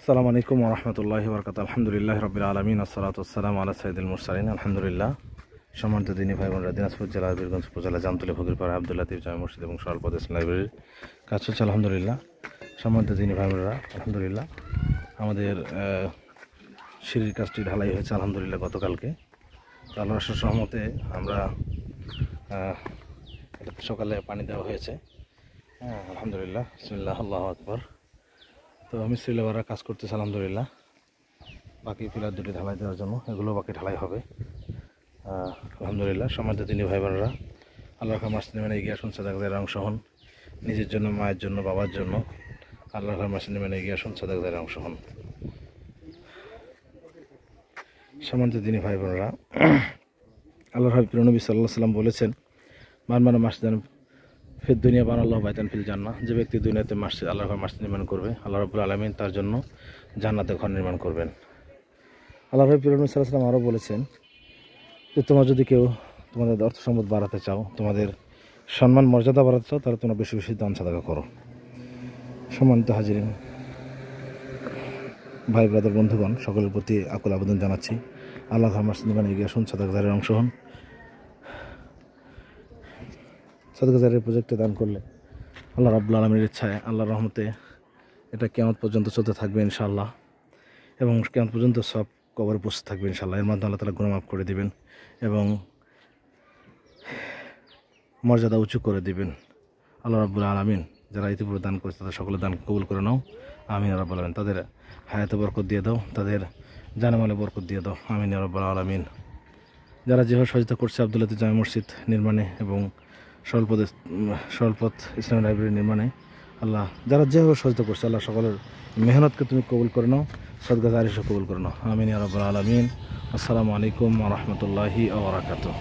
আসসালামু আলাইকুম ওয়া রাহমাতুল্লাহি ওয়া বারাকাতুহু। আলহামদুলিল্লাহি রাব্বিল আলামিন, আসসালাতু ওয়াসসালামু আলা সাইয়্যিদিল মুরসালিন। আলহামদুলিল্লাহ। সম্মানিত দিনী ভাই বোনেরা, দিনাজপুর জেলার বীরগঞ্জ উপজেলা জামতলী ফকিরপাড়া আব্দুল লাতিফ জামে মসজিদ এবং সরলপদ ইসলাম লাইব্রেরির কাজ চলছে আলহামদুলিল্লাহ। সম্মানিত দিনী ভাই বোনেরা, আলহামদুলিল্লাহ আমাদের সিঁড়ির কাজটি ঢালাই হয়েছে আলহামদুলিল্লাহ গতকালকে। তো আল্লাহর অশেষ রহমতে আমরা এটাতে সকালে পানি দেওয়া হয়েছে। আলহামদুলিল্লাহ, বিসমিল্লাহ, আল্লাহু আকবার। তো মিস্ত্রি লেবাররা কাজ করতেছে আলহামদুলিল্লাহ। বাকি পিলার দুটি ঢালাই দেওয়ার জন্য, এগুলো বাকি ঢালাই হবে আলহামদুলিল্লাহ। সম্মানিত দিনী ভাই বোনেরা, আল্লাহর ঘর মাসজিদে মানে এগিয়ে আসুন, সাদাকাদের অংশ হন। নিজের জন্য, মায়ের জন্য, বাবার জন্য আল্লাহর ঘর মাসজিদে মানে এগিয়ে আসুন, সাদাকাদের অংশ হন। সম্মানিত দিনী ভাই বোনেরা, আল্লাহর হাবিব নবী সাল্লাল্লাহু আলাইহি ওয়াসাল্লাম বলেছেন, মান মানা মাসজিদান ফিদ দুনিয়া বানাল্লাহু বাইতান ফিল জান্নাহ। যে ব্যক্তি দুনিয়াতে মসজিদ, আল্লাহর ঘর মাসজিদ নির্মাণ করবে, আল্লাহ রাব্বুল আলামিন তার জন্য জান্নাতে ঘর নির্মাণ করবেন। আল্লাহর হাবিব নবী সাল্লাল্লাহু আলাইহি ওয়াসাল্লাম আরও বলেছেন যে তোমরা যদি কেউ তোমাদের অর্থ সম্পদ বাড়াতে চাও, তোমাদের সম্মান মর্যাদা বাড়াতে চাও, তাহলে তোমরা বেশি বেশি দান সাদাকা করো। সম্মানিত হাজিরিন, ভাই ব্রাদার বন্ধুগণ, সকলের প্রতি আকুল আবেদন জানাচ্ছি, আল্লাহর ঘর মাসজিদ নির্মাণে এগিয়ে আসুন, সাদাকাদের অংশ হন। সাদাকাদের প্রজেক্টে দান করলে আল্লাহ রাব্বুল আলামিনের ইচ্ছায়, আল্লাহর রহমতে এটা কিয়ামত পর্যন্ত চলতে থাকবে ইনশাআল্লাহ, এবং কিয়ামত পর্যন্ত সব কবরে পৌঁছে থাকবে ইনশাআল্লাহ। এর মাধ্যমে আল্লাহ তাআলা গুনাহ মাফ করে দিবেন এবং মর্যাদা উঁচু করে দিবেন আল্লাহ রাব্বুল আলামিন। যারা ইতিপূর্বে দান করেছে তাদের সকলের দান কবুল করে নাও, আমিন ইয়া রাব্বুল আলামিন। তাদের হায়াতে বরকত দিয়ে দাও, তাদের জানেমালে বরকত দিয়ে দাও, আমিন ইয়া রাব্বুল আলামিন। যারা যেভাবে সহযোগিতা করছে আব্দুল লাতিফ জামে মসজিদ নির্মাণে এবং সরলপথ ইসলামিক লাইব্রেরি নির্মাণে, আল্লাহ যারা যেভাবে সহযোগিতা করছে, আল্লাহ সকলের মেহনতকে তুমি কবুল করে নাও, সদকা জারিয়া কবুল করে নাও, আমিন ইয়া রাব্বুল আলামিন। আসসালামু আলাইকুম ওয়া রাহমাতুল্লাহি ওয়া বারাকাতুহু।